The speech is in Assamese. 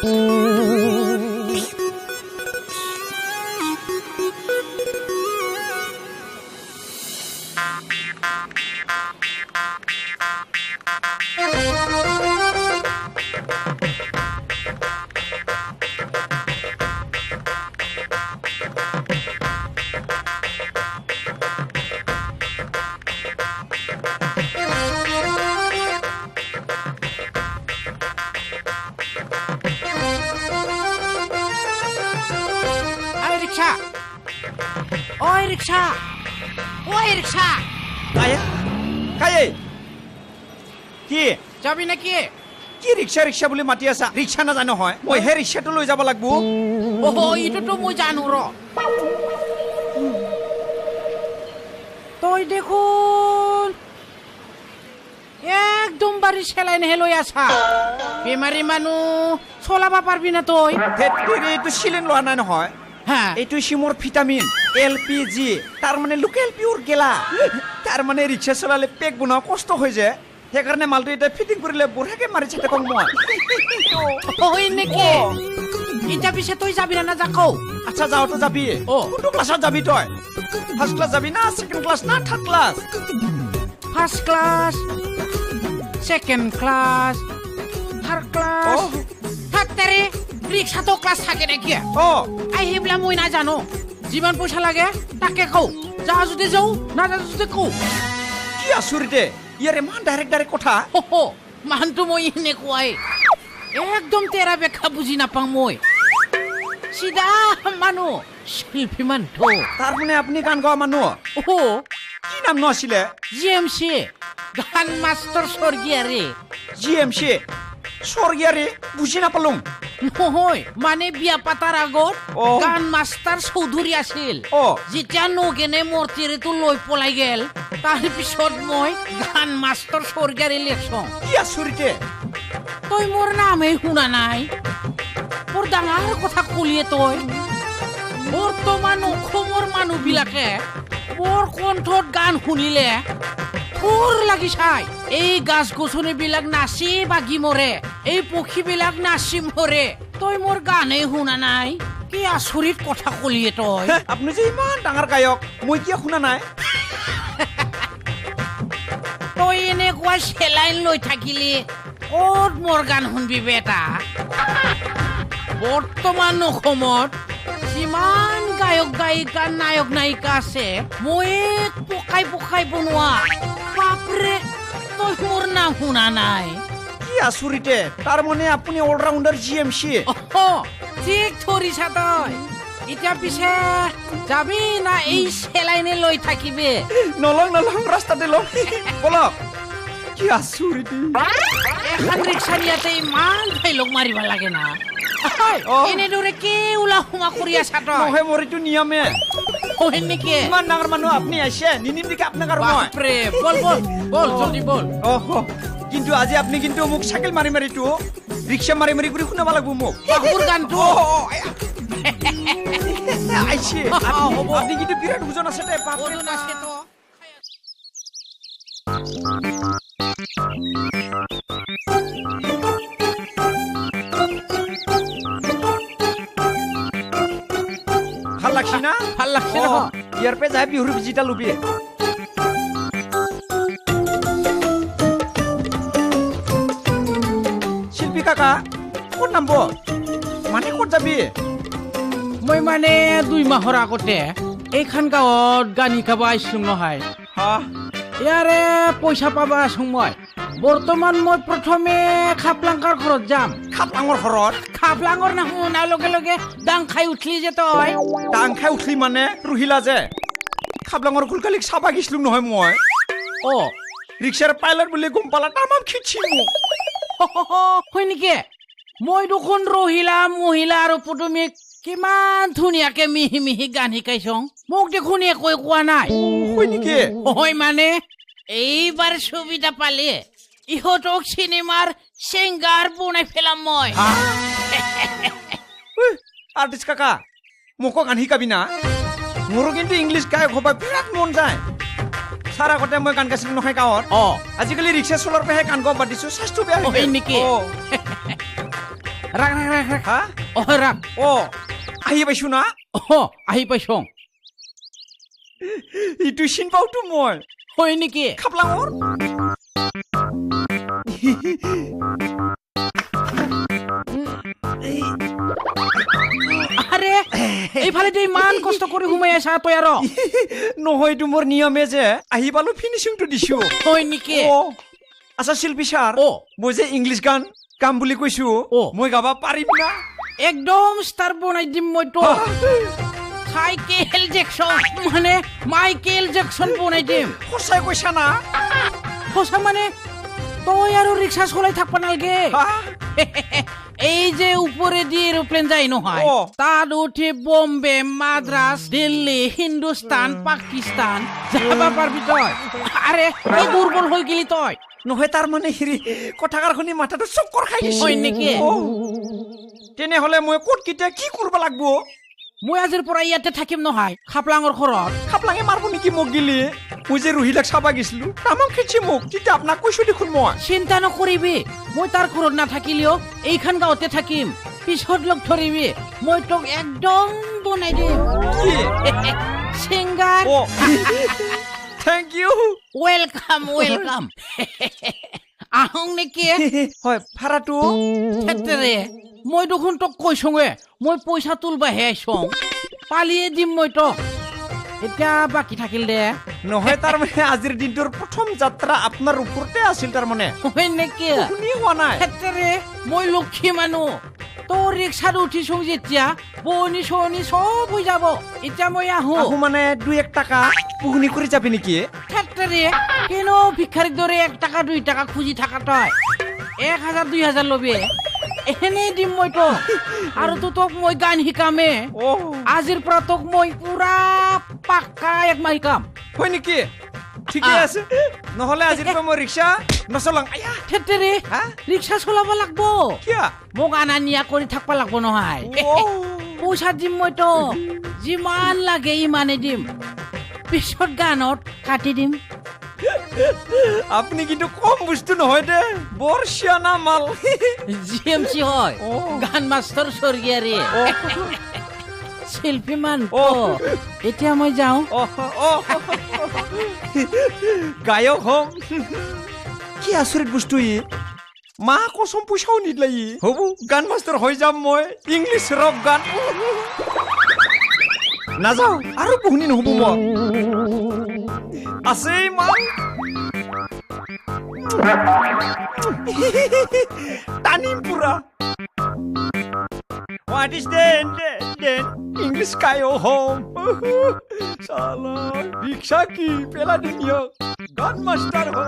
Oi rickshaw! Oi rickshaw! কায়ে কি যাবি নাকি? কি ৰিক্সা বুলি মাতি আছা ৰিক্সা না জানো হয় মই হে ৰিক্সাটো লৈ যাব লাগব এইটোতো মই জানো ৰ তই দেখোন একদম বাৰী চেলাইনহে লৈ আছা বেমাৰী মানুহ চলাব পাৰবি না তই এইটো চিলিন লোৱা নাই নহয় এইটো সিমৰ ভিটামিন LPG তাৰ মানে লোকেল পিওৰ গেলা তাৰ মানে ৰিক্সা চলালে পেক বনোৱা কষ্ট হৈ যায় সেইকাৰণে মালটো এটা ফিটিং কৰিলে বঢ়িয়াকে মাৰিছে তে কম মই হয় নেকি এটা পিছে তই যাবি না যাকৌ আচ্ছা যাও তো যাবি কোনটো ক্লাছত যাবি তই ফার্স্ট ক্লাস যাবি না সেকেন্ড ক্লাস না third class first class second class third class থাকতারে রিক্সা তো ক্লাস থাকে নাকি আই হেবলা মই না জানো জীবন পয়সা লাগে তাকে কও যা যদি যাও না যা যদি কও কি আচৰিতে ইয়াৰে মান ডাইৰেক্ট কথা মানটো মই এনে কোৱাই একদম তেৰা বেখা বুজি নাপাং মই সিধা মানুহ শিল্পী মানুহ তাৰ মানে আপুনি গান গোৱা মানুহ কি নাম ন আছিলে GMC গান মাষ্টৰ স্বৰ্গীয়াৰে GMC স্বৰ্গীয়াৰে বুজি নাপালুং নহয় মানে বিয়া পাতাৰ আগত গান মাষ্টাৰ চৌধুৰী আছিল যেতিয়া নগেনে মূৰ্তিৰেটো লৈ পলাই গেল তাৰ পিছত মই গান মাষ্টাৰ স্বৰ্গীয়াৰে লেখছং কি আচৰিতে তই মোৰ নামেই শুনা নাই মোৰ ডাঙৰ কথা কলিয়ে তই বৰ্তমান অসমৰ মানুহবিলাকে মোৰ কণ্ঠত গান শুনিলে তোৰ লাগি চাই এই গাছ গছনিবিলাক নাচি বাগি মৰে এই পক্ষীবিলাক নাচি মৰে তই মোৰ গানেই শুনা নাই কি আচৰিত কথা কলিয়ে তই আপুনি যে ইমান ডাঙৰ গায়ক মই কিয় শুনা নাই তই এনেকুৱা চেলাইন লৈ থাকিলি ক'ত মোৰ গান শুনবি বেটা বৰ্তমান অসমত যিমান গায়ক গায়িকা নায়ক নায়িকা আছে মই পকাই পকাই বনোৱা বাপৰে তই মোৰ নাম শুনা নাই কি আচৰিতে তাৰ মানে আপুনি অলৰাউণ্ডাৰ GMC ঠিক ধৰিছা তই এতিয়া পিছে যাবি না এই চেলাইনে লৈ থাকিবি নলং ৰাস্তাতে লং বলক কি আচৰিতে এখন ৰিক্সা নিয়াতে ইমান ডাইলগ মাৰিব লাগে না এনেদৰে কি ওলা সোমা কৰি আছা তই নহয় মোৰ এইটো নিয়মে হয় নেকি ইমান ডাঙৰ মানুহ আপুনি আহিছে নিনিম নেকি আপোনাক আৰু মই বাপৰে বল জলদি বল কিন্তু আজি আপুনি কিন্তু মোক চাইকেল মাৰি মাৰিটো ৰিক্সা মাৰি মাৰি কৰি শুনাব লাগিব মোক বাহুৰ গানটো আইছে আপুনি কিন্তু বিৰাট ওজন আছে দে বাপৰে আছে তো ভাল লাগছে না ইয়াৰ পে যায় বিহুৰ ভিজিটা লবি শিল্পী কাকা ক'ত নামব মানে ক'ত যাবি মই মানে 2 মাহৰ আগতে এইখান গাঁৱত গান শিকাব আহিছোঁ নহয় ইয়াৰে পইচা পাবা আছোঁ মই বৰ্তমান মই প্ৰথমে খাপলাংৰ ঘৰত যাম খাপলাংৰ নাশুনাৰ লগে লগে ডাং খাই উঠলি যে তই ডাং খাই উঠলি মানে ৰহিলা যে খাপলাংৰ কুলকালিক চাবা গিছিলো নহয় মই ৰিক্সাৰ পাইলট বুলি গম পালা তামাম খিচি মোক হয় নেকি মই দেখোন ৰহিলা মহিলা আৰু পুতুমিক কিমান ধুনীয়াকে মিহি মিহি গান শিকাইছং মোক দেখোন একোৱে কোৱা নাই হয় নেকি হয় মানে এইবাৰ সুবিধা পালে ইহঁতক চিনেমাৰ সিংগাৰ বনাই পেলাম মই আৰ্টিষ্ট কাকা মোকো গান শিকাবি না মোৰো কিন্তু ইংলিছ গায়ক হ'ব বিৰাট মন যায় ছাৰ আগতে মই গান গাইছিলোঁ নহয় গাঁৱত আজিকালি ৰিক্সা চলোৱাৰ পৰাহে গান গাব পাতিছোঁ স্বাস্থ্য বেয়া হয় নেকি ৰাখ ৰাখ ৰাখ ৰাখ হা ৰাখ আহি পাইছো না আহি পাইছো ইটো চিন পাওতো মই হয় নেকি খাপলাঙৰ আৰে এইফালে যে ইমান কষ্ট কৰি সোমাই আছা তই আৰু নহয় এইটো মোৰ নিয়মে যে আহি পালো ফিনিচিংটো দিছো হয় নেকি আচ্ছা শিল্পী ছাৰ মই যে ইংলিছ গান গাম বুলি কৈছো মই গাবা পাৰিম না একদম ষ্টাৰ বনাই দিম মই তো মাইকেল জেকচন বনাই দিম সঁচাই কৈছা না সঁচা মানে তই আৰু ৰিক্সা চলাই থাকবা নালগে এই যে উপরেদি এরোপ্লেন যাই নহয় তাত উঠি বম্বে মাদ্রাস দিল্লি হিন্দুস্তান পাকিস্তান যাবা পারবি তই আরে এই দুর্বল হয়ে গেলি তই নহয় তাৰ মানে হেৰি কথাকাৰ শুনি মাথাটো চক্কৰ খাই গৈছে হয় নেকি তেনেহলে মই ক'ত কেতিয়া কি কৰিব লাগিব মই আজিৰ পৰা ইয়াতে থাকিম নহয় খাপলাঙৰ ঘৰত খাপলাঙে মাৰব নেকি মোক গিলি মই যে ৰুহিলাক চাবা গেছিলো তামাম খেছি মোক তেতিয়া আপোনাক কৈছো দেখোন মই চিন্তা নকৰিবি মই তাৰ ঘৰত নাথাকিলেও এইখন গাঁৱতে থাকিম পিছত লগ ধৰিবি মই তোক একদম বনাই দিম singer thank you welcome welcome আহং নেকি হয় ভাড়াটো ক্ষেত্রে মই দেখোন তোক কৈছোঙে মই পইচা তুলবাহে আইছো পালিয়ে দিম মই তোক এতিয়া বাকি থাকিল দে নহয় তাৰ মানে আজিৰ দিনটোৰ প্ৰথম যাত্ৰা আপোনাৰ ওপৰতে আছিল তাৰ মানে হয় নেকি শুনি হোৱা নাই ক্ষেত্ৰে মই লক্ষী মানুহ তোৰ ৰিক্সাত উঠিছো যেতিয়া বনি চনি সব হৈ যাব এতিয়া মই আহো মানে 2-1 টাকা পুহনি কৰি যাবি নেকি ক্ষেত্ৰে কেন ভিক্ষাৰীৰ দৰে 1 টাকা 2 টাকা খুজি থাকা তই 1000-2000 লবি এনে দিম মই তো আৰু তো তোক মই গান শিকামে আজিৰ পৰা তোক মই পুৰা পাক্কা এক মাহ শিকাম হয় নেকি ঠিকে আছে নহলে আজিৰ পৰা মই ৰিক্সা নচলাং আয়া ক্ষেত্ৰে ৰিক্সা চলাব লাগব কিয়া মোক আনা নিয়া কৰি থাকবা লাগব নহয় পইচা দিম মই তো যিমান লাগে ইমানে দিম পিছত গানত কাটি দিম আপনি কিন্তু কম বস্তু নহয় দে বৰ শিয়ানা মাল জিএমসি হয় গান মাষ্টৰ সৰ্গিয়াৰী শিল্পী মান এতিয়া মই যাওঁ গায়ক হম কি আচৰিত বস্তু ই মা কসম পইচাও নিদিলাই হ'ব গান মাষ্টৰ হৈ যাম মই ইংলিছ ৰক গান নাযাওঁ আৰু বহুনি নহ'ব মই আছেই মাল টানিম পুৰা What is then English kayo home Salah Riksa ki pela dunia Gunmaster ho